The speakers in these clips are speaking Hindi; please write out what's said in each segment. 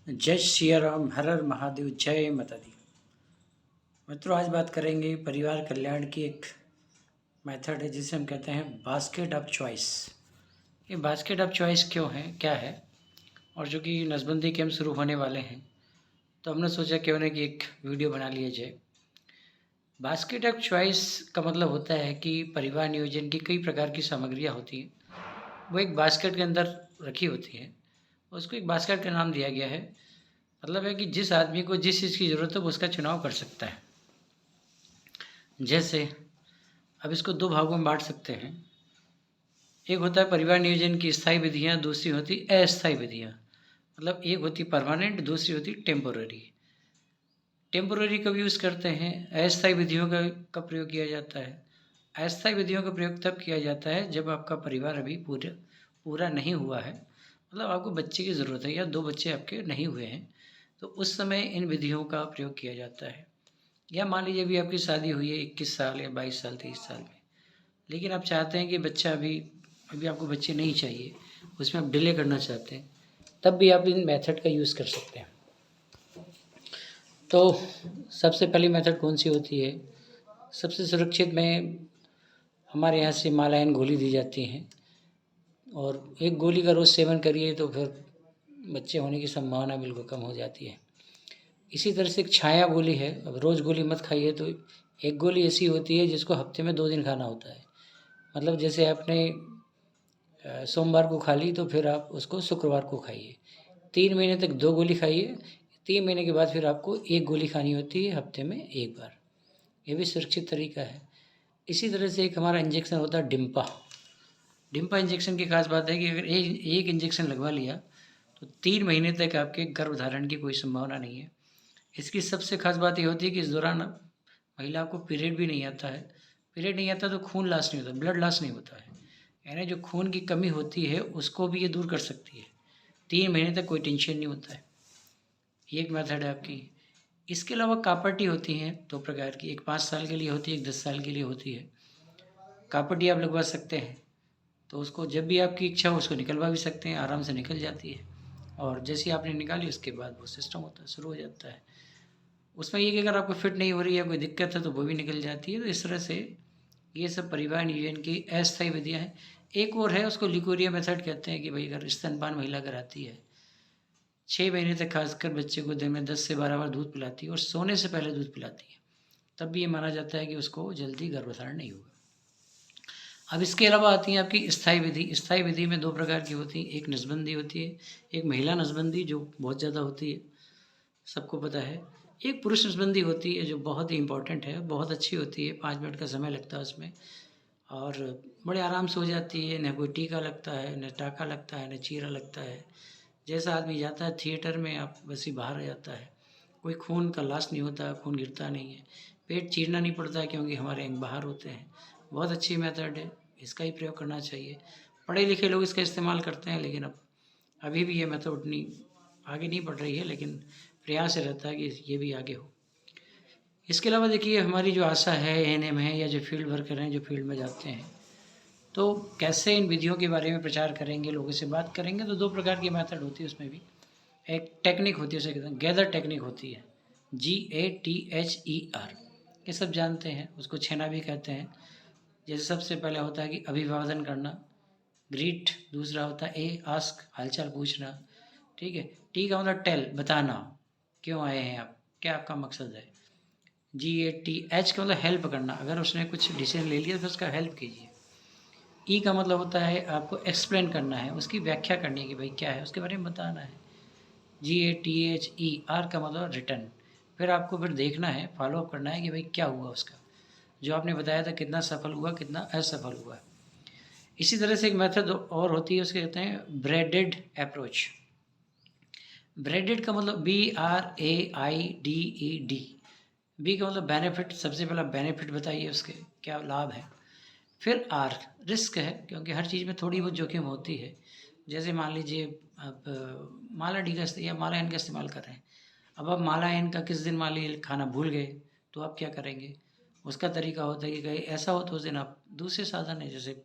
जय श्री राम, हर हर महादेव, जय माता दी। मित्रों, आज बात करेंगे परिवार कल्याण की। एक मेथड है जिसे हम कहते हैं बास्केट ऑफ चॉइस। ये बास्केट ऑफ चॉइस क्यों है, क्या है? और जो कि नसबंदी कैंप शुरू होने वाले हैं, तो हमने सोचा क्यों ना कि एक वीडियो बना लिया जाए। बास्केट ऑफ चॉइस का मतलब होता है कि परिवार नियोजन की कई प्रकार की सामग्रियाँ होती हैं, वो एक बास्केट के अंदर रखी होती हैं। उसको एक बास्केट का नाम दिया गया है। मतलब है कि जिस आदमी को जिस चीज़ की ज़रूरत है वो उसका चुनाव कर सकता है। जैसे अब इसको दो भागों में बांट सकते हैं। एक होता है परिवार नियोजन की स्थायी विधियाँ, दूसरी होती अस्थायी विधियाँ। मतलब एक होती परमानेंट, दूसरी होती टेम्पोररी। टेम्पोररी कब यूज़ करते हैं? अस्थायी विधियों का प्रयोग किया जाता है। अस्थायी विधियों का प्रयोग तब किया जाता है जब आपका परिवार अभी पूरा नहीं हुआ है। मतलब आपको बच्चे की ज़रूरत है या दो बच्चे आपके नहीं हुए हैं, तो उस समय इन विधियों का प्रयोग किया जाता है। या मान लीजिए अभी आपकी शादी हुई है 21 साल या 22 साल 23 साल में, लेकिन आप चाहते हैं कि बच्चा अभी आपको बच्चे नहीं चाहिए, उसमें आप डिले करना चाहते हैं, तब भी आप इन मेथड का यूज़ कर सकते हैं। तो सबसे पहली मेथड कौन सी होती है? सबसे सुरक्षित में हमारे यहाँ से मालायन गोली दी जाती हैं, और एक गोली का रोज़ सेवन करिए तो फिर बच्चे होने की संभावना बिल्कुल कम हो जाती है। इसी तरह से एक छाया गोली है। अब रोज़ गोली मत खाइए, तो एक गोली ऐसी होती है जिसको हफ्ते में 2 दिन खाना होता है। मतलब जैसे आपने सोमवार को खा ली तो फिर आप उसको शुक्रवार को खाइए। 3 महीने तक 2 गोली खाइए। 3 महीने के बाद फिर आपको 1 गोली खानी होती है हफ्ते में 1 बार। ये भी सुरक्षित तरीका है। इसी तरह से एक हमारा इंजेक्शन होता है डिम्पा। डिम्पा इंजेक्शन की खास बात है कि अगर एक इंजेक्शन लगवा लिया तो 3 महीने तक आपके गर्भधारण की कोई संभावना नहीं है। इसकी सबसे खास बात ये होती है कि इस दौरान महिला को पीरियड भी नहीं आता है। पीरियड नहीं आता तो खून लॉस नहीं होता, ब्लड लॉस नहीं होता है। यानी जो खून की कमी होती है उसको भी ये दूर कर सकती है। 3 महीने तक कोई टेंशन नहीं होता है। ये एक मेथड है आपकी। इसके अलावा कापटी होती हैं 2 प्रकार की, एक 5 साल के लिए होती है, एक 10 साल के लिए होती है। कापटी आप लगवा सकते हैं, तो उसको जब भी आपकी इच्छा हो उसको निकलवा भी सकते हैं, आराम से निकल जाती है। और जैसे आपने निकाली उसके बाद वो सिस्टम होता है, शुरू हो जाता है। उसमें ये कि अगर आपको फिट नहीं हो रही है, कोई दिक्कत है, तो वो भी निकल जाती है। तो इस तरह से ये सब परिवार नियोजन की अस्थायी विधियाँ हैं। एक और है, उसको लिकोरिया मेथड कहते हैं कि भाई अगर स्तनपान महिला कराती है 6 महीने तक, खासकर बच्चे को दिन में 10 से 12 बार दूध पिलाती है और सोने से पहले दूध पिलाती है, तब भी ये माना जाता है कि उसको जल्दी गर्भधारण नहीं होगा। अब इसके अलावा आती है आपकी स्थायी विधि। स्थायी विधि में 2 प्रकार की होती है, एक नसबंदी होती है, एक महिला नसबंदी जो बहुत ज़्यादा होती है, सबको पता है। एक पुरुष नसबंदी होती है जो बहुत ही इम्पोर्टेंट है, बहुत अच्छी होती है, 5 मिनट का समय लगता है उसमें, और बड़े आराम से हो जाती है। न कोई टीका लगता है, न टाका लगता है, न चीरा लगता है। जैसा आदमी जाता है थिएटर में, आप वैसे ही बाहर आ जाता है। कोई खून का लॉस नहीं होता, खून गिरता नहीं है, पेट चीरना नहीं पड़ता है क्योंकि हमारे अंग बाहर होते हैं। बहुत अच्छी मेथड है, इसका ही प्रयोग करना चाहिए। पढ़े लिखे लोग इसका इस्तेमाल करते हैं, लेकिन अब अभी भी ये मेथड उतनी आगे नहीं बढ़ रही है, लेकिन प्रयास रहता है कि ये भी आगे हो। इसके अलावा देखिए, हमारी जो आशा है, एएनएम है, या जो फील्ड वर्कर हैं जो फील्ड में जाते हैं, तो कैसे इन विधियों के बारे में प्रचार करेंगे, लोगों से बात करेंगे। तो 2 प्रकार की मेथड होती है उसमें भी। एक टेक्निक होती है, उसे कहते हैं गैदर टेक्निक होती है, GATHER। ये सब जानते हैं, उसको छेना भी कहते हैं। जैसे सबसे पहले होता है कि अभिवादन करना, ग्रीट। दूसरा होता है आस्क, हालचाल पूछना। ठीक है। टी का मतलब टेल, बताना, क्यों आए हैं आप, क्या आपका मकसद है। GATH का मतलब हेल्प करना, अगर उसने कुछ डिसीजन ले लिया तो उसका हेल्प कीजिए। ई का मतलब होता है आपको एक्सप्लेन करना है, उसकी व्याख्या करनी है कि भाई क्या है, उसके बारे में बताना है। GATHER का मतलब रिटर्न। फिर आपको फिर देखना है, फॉलो अप करना है कि भाई क्या हुआ उसका, जो आपने बताया था कितना सफल हुआ, कितना असफल हुआ। इसी तरह से एक मेथड और होती है, उसके कहते हैं ब्रेडेड अप्रोच। ब्रेडेड का मतलब BRAIDED। बी का मतलब बेनिफिट, सबसे पहला बेनिफिट बताइए उसके क्या लाभ है। फिर आर, रिस्क है, क्योंकि हर चीज़ में थोड़ी बहुत जोखिम होती है। जैसे मान लीजिए आप माला डी का या माला एन का इस्तेमाल कर रहे हैं। अब आप माला एन का किस दिन मान लीजिए खाना भूल गए, तो आप क्या करेंगे? उसका तरीका होता है कि कहीं ऐसा हो तो उस दिन आप दूसरे साधन है, जैसे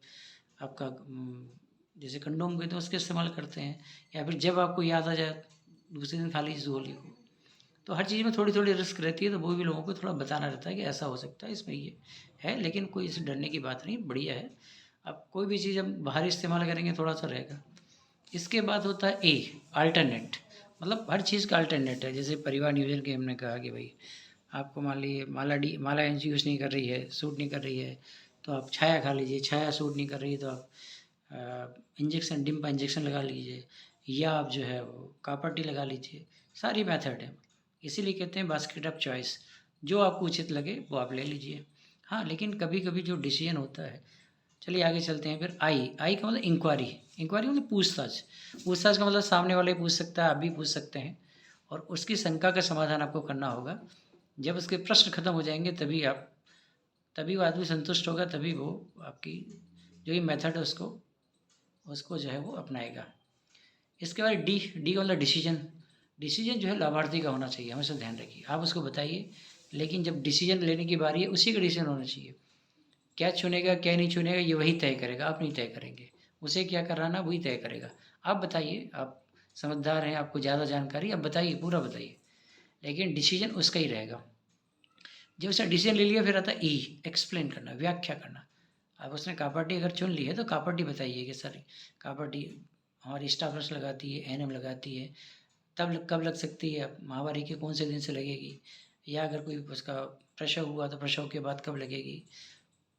आपका जैसे कंडोम के, तो उसके इस्तेमाल करते हैं। या फिर जब आपको याद आ जाए दूसरे दिन खा लीजिए होली को। तो हर चीज़ में थोड़ी थोड़ी रिस्क रहती है, तो वो भी लोगों को थोड़ा बताना रहता है कि ऐसा हो सकता है, इसमें ये है, लेकिन कोई इससे डरने की बात नहीं, बढ़िया है। अब कोई भी चीज़ हम बाहर इस्तेमाल करेंगे थोड़ा सा रहेगा। इसके बाद होता है ए, अल्टरनेट। मतलब हर चीज़ का अल्टरनेट है। जैसे परिवार नियोजन के हमने कहा कि भाई आपको मान लीजिए माला एन यूज़ नहीं कर रही है, सूट नहीं कर रही है, तो आप छाया खा लीजिए। छाया सूट नहीं कर रही है तो आप इंजेक्शन, डिम्पा इंजेक्शन लगा लीजिए, या आप जो है वो कॉपर टी लगा लीजिए। सारी मेथड है, इसीलिए कहते हैं बास्केट ऑफ चॉइस। जो आपको उचित लगे वो आप ले लीजिए। हाँ, लेकिन कभी कभी जो डिसीजन होता है, चलिए आगे चलते हैं। फिर आई का मतलब इंक्वायरी। इंक्वायरी मतलब पूछताछ। पूछताछ का मतलब सामने वाले पूछ सकता है, आप भी पूछ सकते हैं, और उसकी शंका का समाधान आपको करना होगा। जब उसके प्रश्न खत्म हो जाएंगे तभी वो आदमी संतुष्ट होगा, तभी वो आपकी जो ये मेथड है उसको उसको जो है वो अपनाएगा। इसके बाद डी का मतलब डिसीजन। डिसीजन जो है लाभार्थी का होना चाहिए, हमेशा ध्यान रखिए। आप उसको बताइए, लेकिन जब डिसीजन लेने की बारी है उसी का डिसीजन होना चाहिए। क्या चुनेगा क्या नहीं चुनेगा ये वही तय करेगा, आप नहीं तय करेंगे। उसे क्या कराना वही तय करेगा। आप बताइए, आप समझदार हैं, आपको ज़्यादा जानकारी, आप बताइए, पूरा बताइए, लेकिन डिसीजन उसका ही रहेगा। जब उसने डिसीजन ले लिया, फिर आता है ई, एक्सप्लेन करना, व्याख्या करना। अब उसने कापाटी अगर चुन ली है तो कापाटी बताइए कि सर कापाटी हमारी स्टाफ नर्स लगाती है, एएनएम लगाती है, तब कब लग सकती है, माहवारी के कौन से दिन से लगेगी, या अगर कोई उसका प्रसव हुआ तो प्रसव के बाद कब लगेगी,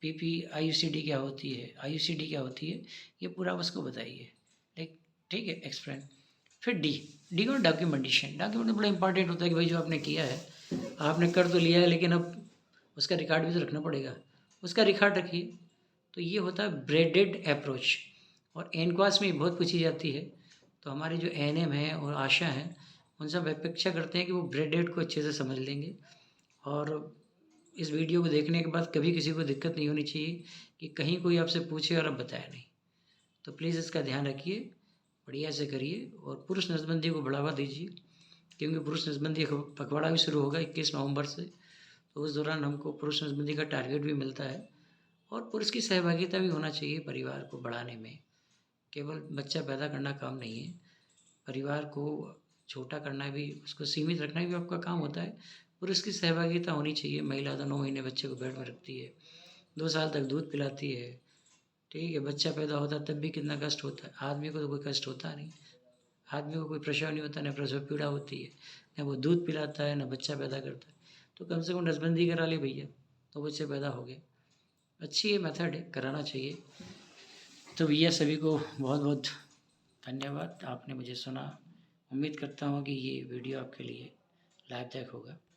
पीपी आईयूसीडी क्या होती है, आईयूसीडी क्या होती है, ये पूरा उसको बताइए। ठीक है, एक्सप्लेन। फिर डी को डॉक्यूमेंटेशन। डॉक्यूमेंट बड़ा इंपॉर्टेंट होता है कि भाई जो आपने किया है, आपने कर तो लिया है, लेकिन अब उसका रिकॉर्ड भी तो रखना पड़ेगा। उसका रिकॉर्ड रखिए। तो ये होता है ब्रेडेड अप्रोच। और एनक्वास में बहुत पूछी जाती है, तो हमारे जो एएनएम हैं और आशा हैं, उनसे हम अपेक्षा करते हैं कि वो ब्रेडेड को अच्छे से समझ लेंगे। और इस वीडियो को देखने के बाद कभी किसी को दिक्कत नहीं होनी चाहिए कि कहीं कोई आपसे पूछे और आप बताया नहीं। तो प्लीज़ इसका ध्यान रखिए, बढ़िया से करिए, और पुरुष नसबंदी को बढ़ावा दीजिए, क्योंकि पुरुष नसबंदी पखवाड़ा भी शुरू होगा 21 नवंबर से। तो उस दौरान हमको पुरुष नसबंदी का टारगेट भी मिलता है, और पुरुष की सहभागिता भी होना चाहिए परिवार को बढ़ाने में। केवल बच्चा पैदा करना काम नहीं है, परिवार को छोटा करना भी, उसको सीमित रखना भी आपका काम होता है। पुरुष की सहभागिता होनी चाहिए। महिला तो 9 महीने बच्चे को पेट में रखती है, 2 साल तक दूध पिलाती है, ठीक है, बच्चा पैदा होता है तब भी कितना कष्ट होता है। आदमी को तो कोई कष्ट होता नहीं, आदमी को कोई प्रसव नहीं होता, न प्रसव पीड़ा होती है, न वो दूध पिलाता है, न बच्चा पैदा करता है। तो कम से कम नसबंदी करा ले भैया, तो बच्चे पैदा हो गए। अच्छी ये मेथड है, कराना चाहिए। तो भैया सभी को बहुत बहुत धन्यवाद, आपने मुझे सुना। उम्मीद करता हूँ कि ये वीडियो आपके लिए लाभदायक होगा।